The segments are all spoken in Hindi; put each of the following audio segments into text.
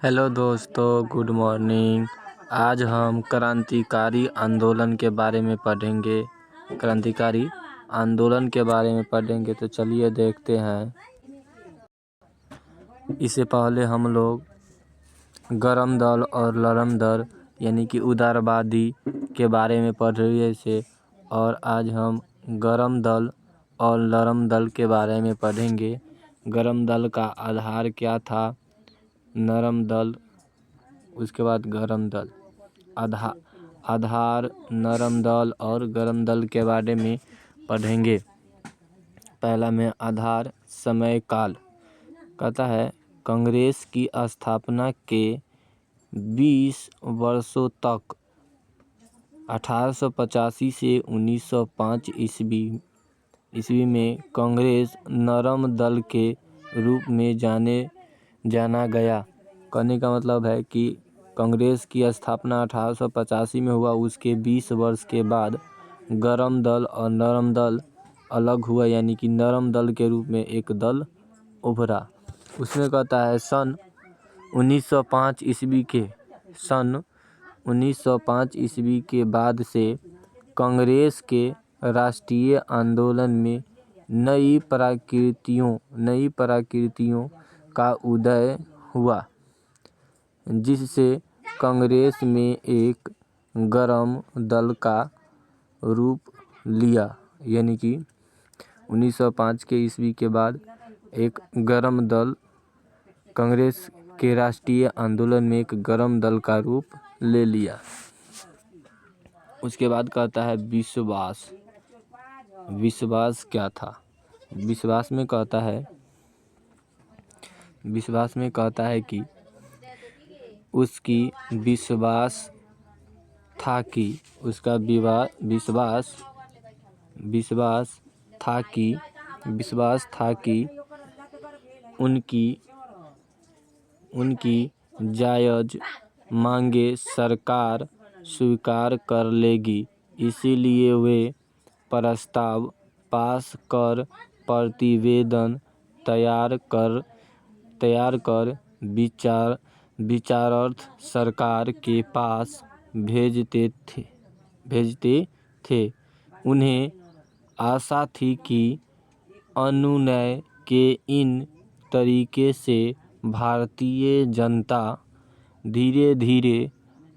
हेलो दोस्तों, गुड मॉर्निंग। आज हम क्रांतिकारी आंदोलन के बारे में पढ़ेंगे। तो चलिए देखते हैं। इससे पहले हम लोग गरम दल और नरम दल यानी कि उदारवादी के बारे में पढ़ रहे थे, और आज हम गरम दल और नरम दल के बारे में पढ़ेंगे। गरम दल का आधार क्या था, नरम दल, उसके बाद गरम दल। आधार, नरम दल और गरम दल के बारे में पढ़ेंगे। पहला में आधार, समय काल कहता है कांग्रेस की स्थापना के 20 वर्षों तक 1885 से 1905 ईस्वी में कांग्रेस नरम दल के रूप में जाना गया। कहने का मतलब है कि कांग्रेस की स्थापना 1885 में हुआ। उसके 20 वर्ष के बाद गरम दल और नरम दल अलग हुआ, यानी कि नरम दल के रूप में एक दल उभरा। उसमें कहता है सन 1905 ईस्वी के बाद से कांग्रेस के राष्ट्रीय आंदोलन में नई प्रकृतियों का उदय हुआ, जिससे कांग्रेस में एक गरम दल का रूप लिया। यानी कि 1905 के ईस्वी के बाद एक गरम दल कांग्रेस के राष्ट्रीय आंदोलन में एक गरम दल का रूप ले लिया। उसके बाद कहता है विश्वास क्या था। विश्वास में कहता है कि उसकी विश्वास था कि उनकी जायज़ मांगे सरकार स्वीकार कर लेगी, इसीलिए वे प्रस्ताव पास कर प्रतिवेदन तैयार कर विचारार्थ सरकार के पास भेजते थे। उन्हें आशा थी कि अनुनय के इन तरीके से भारतीय जनता धीरे धीरे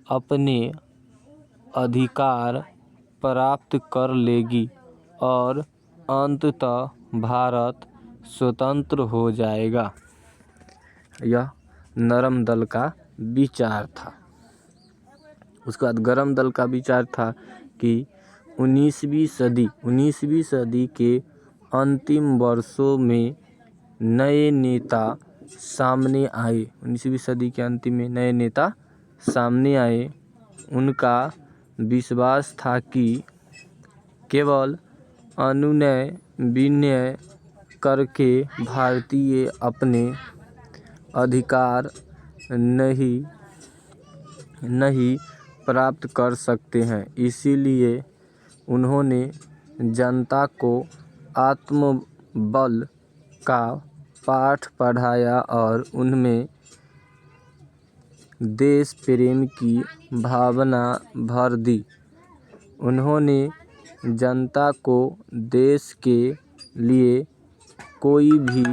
अपने अधिकार प्राप्त कर लेगी और अंततः भारत स्वतंत्र हो जाएगा। यह नरम दल का विचार था। उसके बाद गरम दल का विचार था कि 19वीं सदी के अंतिम वर्षों में नए नेता सामने आए। 19वीं सदी के अंतिम में नए नेता सामने आए। उनका विश्वास था कि केवल अनुनय विनय करके भारतीय अपने अधिकार नहीं प्राप्त कर सकते हैं। इसीलिए उन्होंने जनता को आत्मबल का पाठ पढ़ाया और उनमें देश प्रेम की भावना भर दी। उन्होंने जनता को देश के लिए कोई भी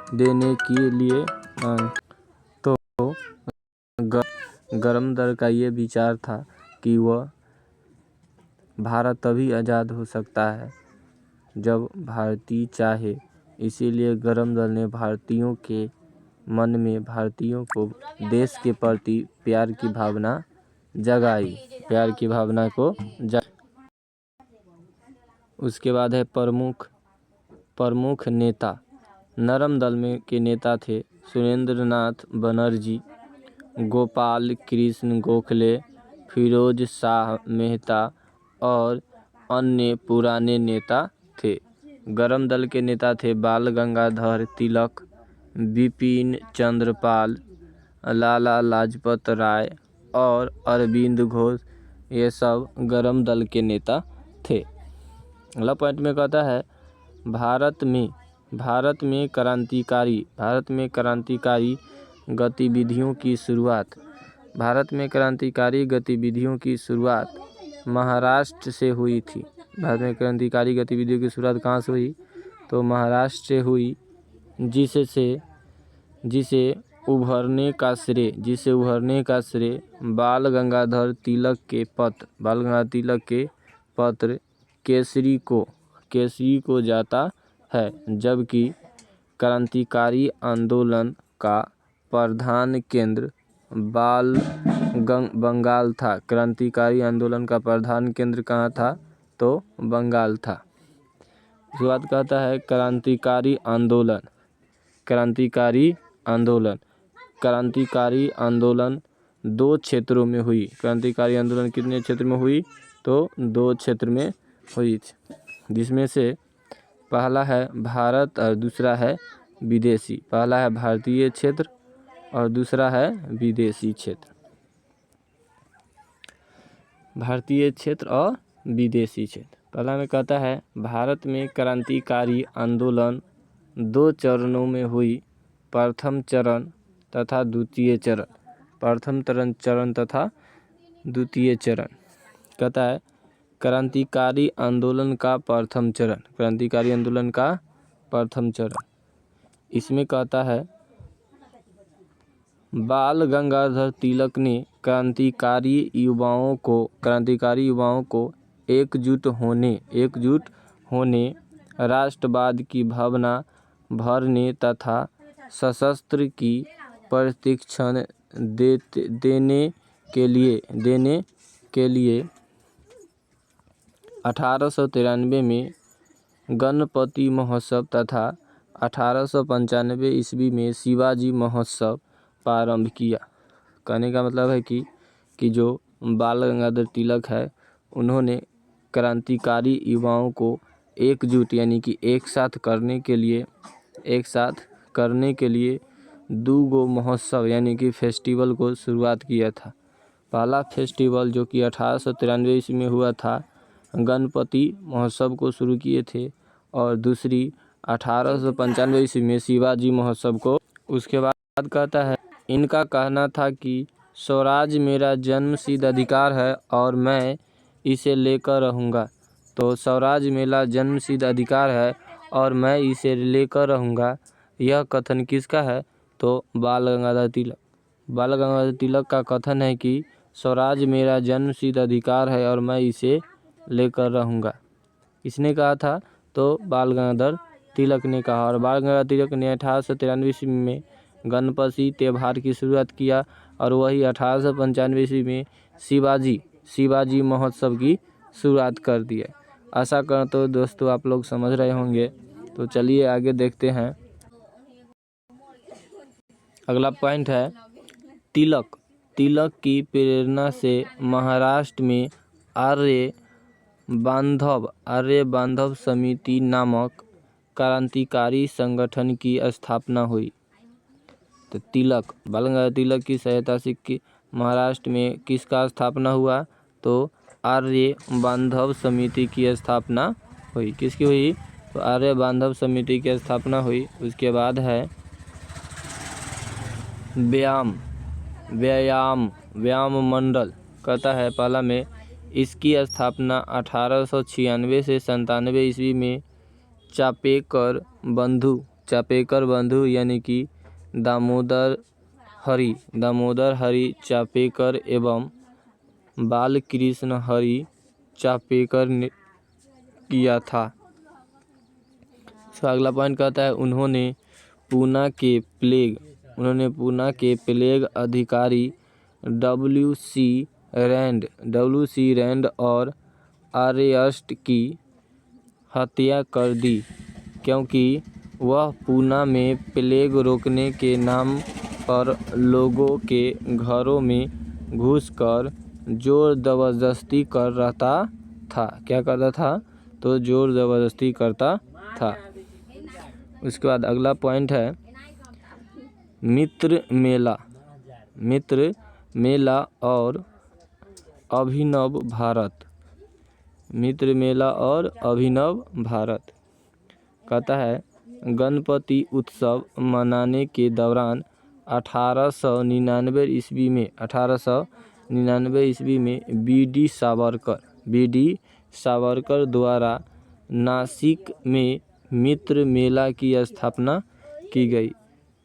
देने के लिए तो गरम दल का ये विचार था कि वह भारत तभी आज़ाद हो सकता है जब भारतीय चाहे। इसीलिए गरम दल ने भारतीयों के मन में भारतीयों को देश के प्रति प्यार की भावना जगाई। उसके बाद है प्रमुख नेता। नरम दल में के नेता थे सुरेंद्रनाथ बनर्जी, गोपाल कृष्ण गोखले, फिरोज शाह मेहता और अन्य पुराने नेता थे। गरम दल के नेता थे बाल गंगाधर तिलक, बिपिन चंद्र पाल, लाला लाजपत राय और अरविंद घोष। ये सब गरम दल के नेता थे। अगला पॉइंट में कहता है भारत में क्रांतिकारी गतिविधियों की शुरुआत। भारत में क्रांतिकारी गतिविधियों की शुरुआत महाराष्ट्र से हुई थी। भारत में क्रांतिकारी गतिविधियों की शुरुआत कहाँ से हुई? तो महाराष्ट्र से हुई, जिसे उभरने का श्रेय बाल गंगाधर तिलक के पत्र केसरी को जाता है, जबकि क्रांतिकारी आंदोलन का प्रधान केंद्र बंगाल था। क्रांतिकारी आंदोलन का प्रधान केंद्र कहाँ था? तो बंगाल था। उसके बाद कहता है क्रांतिकारी आंदोलन 2 क्षेत्रों में हुई। क्रांतिकारी आंदोलन कितने क्षेत्र में हुई? तो 2 क्षेत्र में हुई, जिसमें से पहला है भारत और दूसरा है विदेशी। पहला है भारतीय क्षेत्र और दूसरा है विदेशी क्षेत्र। भारतीय क्षेत्र और विदेशी क्षेत्र। पहला में कहता है भारत में क्रांतिकारी आंदोलन 2 चरणों में हुई, प्रथम चरण तथा द्वितीय चरण। कहता है क्रांतिकारी आंदोलन का प्रथम चरण। इसमें कहता है बाल गंगाधर तिलक ने क्रांतिकारी युवाओं को एकजुट होने, राष्ट्रवाद की भावना भरने तथा सशस्त्र की प्रशिक्षण देने के लिए 1893 में गणपति महोत्सव तथा 1895 ईस्वी में शिवाजी महोत्सव प्रारंभ किया। कहने का मतलब है कि जो बाल गंगाधर तिलक है, उन्होंने क्रांतिकारी युवाओं को एकजुट यानी कि एक साथ करने के लिए 2 महोत्सव यानी कि फेस्टिवल को शुरुआत किया था। पहला फेस्टिवल जो कि 1893 ईस्वी में हुआ था, गणपति महोत्सव को शुरू किए थे, और दूसरी 1895 ईस्वी में शिवाजी महोत्सव को। उसके बाद कहता है इनका कहना था कि स्वराज मेरा जन्मसिद्ध अधिकार है और मैं इसे लेकर रहूँगा। तो स्वराज मेरा जन्मसिद्ध अधिकार है और मैं इसे लेकर रहूँगा, यह कथन किसका है? तो बाल गंगाधर तिलक का कथन है कि स्वराज मेरा जन्मसिद्ध अधिकार है और मैं इसे लेकर रहूँगा। इसने कहा था? तो बाल गंगाधर तिलक ने कहा। और बाल गंगाधर तिलक ने 1893 ईस्वी में गणपति त्योहार की शुरुआत किया और वही 1895 ईस्वी में शिवाजी महोत्सव की शुरुआत कर दिया। आशा करता तो दोस्तों आप लोग समझ रहे होंगे। तो चलिए आगे देखते हैं। अगला पॉइंट है तिलक की प्रेरणा से महाराष्ट्र में आर्य बांधव समिति नामक क्रांतिकारी संगठन की स्थापना हुई। तो बाल गंगाधर तिलक की सहायता से महाराष्ट्र में किसका स्थापना हुआ? तो आर्य बांधव समिति की स्थापना हुई। किसकी हुई? तो आर्य बांधव समिति की स्थापना हुई। उसके बाद है व्यायाम मंडल। कहता है पहला में इसकी स्थापना 1896 से 97 ईस्वी में चापेकर बंधु यानी कि दामोदर हरि चापेकर एवं बालकृष्ण हरि चापेकर ने किया था। अगला पॉइंट कहता है उन्होंने पूना के प्लेग अधिकारी W.C. रैंड और अरेस्ट की हत्या कर दी, क्योंकि वह पूना में प्लेग रोकने के नाम पर लोगों के घरों में घुसकर जोर जबरदस्ती कर रहा था। क्या करता था? तो जोर जबरदस्ती करता था। उसके बाद अगला पॉइंट है मित्र मेला और अभिनव भारत। कहता है गणपति उत्सव मनाने के दौरान 1899 ईस्वी में बी.डी. सावरकर द्वारा नासिक में मित्र मेला की स्थापना की गई।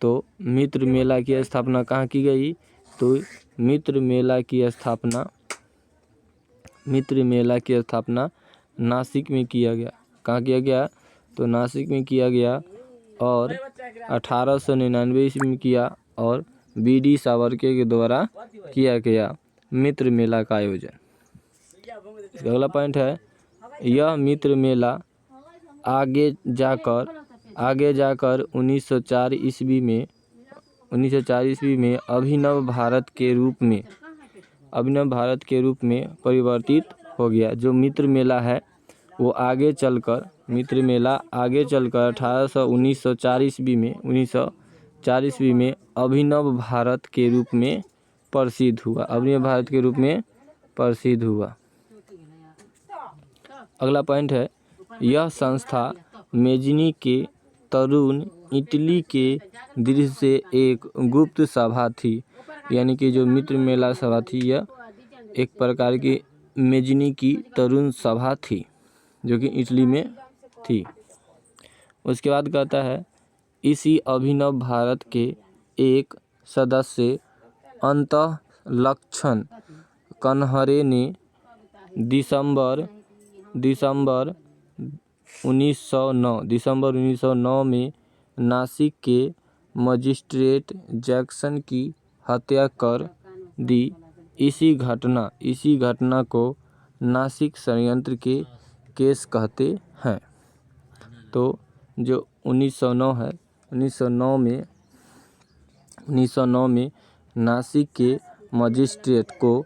तो मित्र मेला की स्थापना कहाँ की गई? तो मित्र मेला की स्थापना नासिक में किया गया। कहाँ किया गया? तो नासिक में किया गया और 1899 ईस्वी में किया और बी.डी. सावरकर के द्वारा किया गया मित्र मेला का आयोजन। अगला पॉइंट है, यह मित्र मेला आगे जाकर 1904 ईस्वी में अभिनव भारत के रूप में परिवर्तित हो गया। जो मित्र मेला है वो आगे चलकर 1904 ईस्वी में अभिनव भारत के रूप में प्रसिद्ध हुआ। अगला पॉइंट है, यह संस्था मेजनी के तरुण इटली के दृश्य से एक गुप्त सभा थी। यानी कि जो मित्र मेला सभा थी यह एक प्रकार की मेजनी की तरुण सभा थी जो कि इटली में थी। उसके बाद कहता है, इसी अभिनव भारत के एक सदस्य अंतःलक्षण कन्हरे ने दिसंबर 1909 में नासिक के मजिस्ट्रेट जैक्सन की हत्या कर दी। इसी घटना को नासिक षड्यंत्र के केस कहते हैं। तो जो 1909 है, 1909 में नासिक के मजिस्ट्रेट को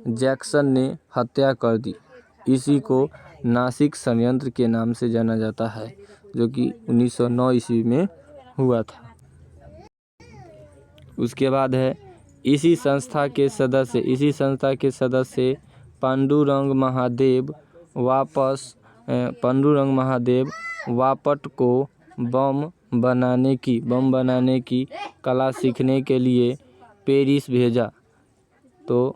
जैक्सन ने हत्या कर दी। इसी को नासिक षड्यंत्र के नाम से जाना जाता है जो कि 1909 ईस्वी में हुआ था। उसके बाद है, इसी संस्था के सदस्य पांडुरंग महादेव वापट को बम बनाने की कला सीखने के लिए पेरिस भेजा। तो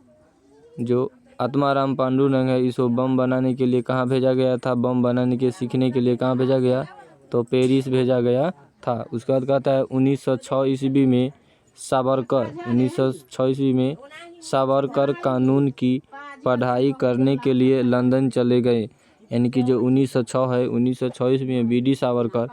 जो आत्माराम पांडुरंग है इसको बम बनाने के लिए कहाँ भेजा गया था? बम बनाने के सीखने के लिए कहाँ भेजा गया? तो पेरिस भेजा गया था। उसके बाद कहता है 1906 ईस्वी में सावरकर कानून की पढ़ाई करने के लिए लंदन चले गए। यानी कि जो 1906 है, 1906 ईस्वी में बी.डी. सावरकर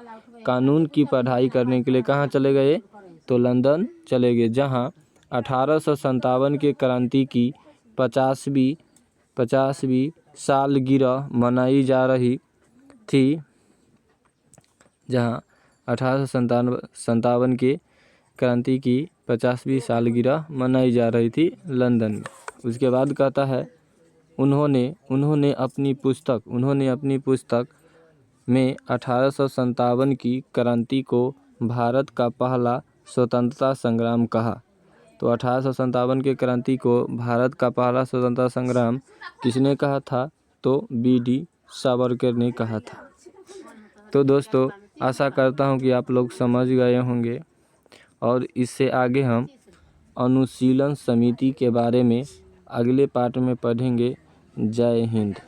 कानून की पढ़ाई करने के लिए कहाँ चले गए? तो लंदन चले गए, जहाँ 1857 के क्रांति की 50वीं सालगिरह मनाई जा रही थी। जहाँ 1857 के क्रांति की 50वीं सालगिरह मनाई जा रही थी लंदन में। उसके बाद कहता है, उन्होंने अपनी पुस्तक में 1857 की क्रांति को भारत का पहला स्वतंत्रता संग्राम कहा। तो 1857 के क्रांति को भारत का पहला स्वतंत्रता संग्राम किसने कहा था? तो बी.डी. सावरकर ने कहा था। तो दोस्तों, आशा करता हूँ कि आप लोग समझ गए होंगे और इससे आगे हम अनुशीलन समिति के बारे में अगले पार्ट में पढ़ेंगे। जय हिंद।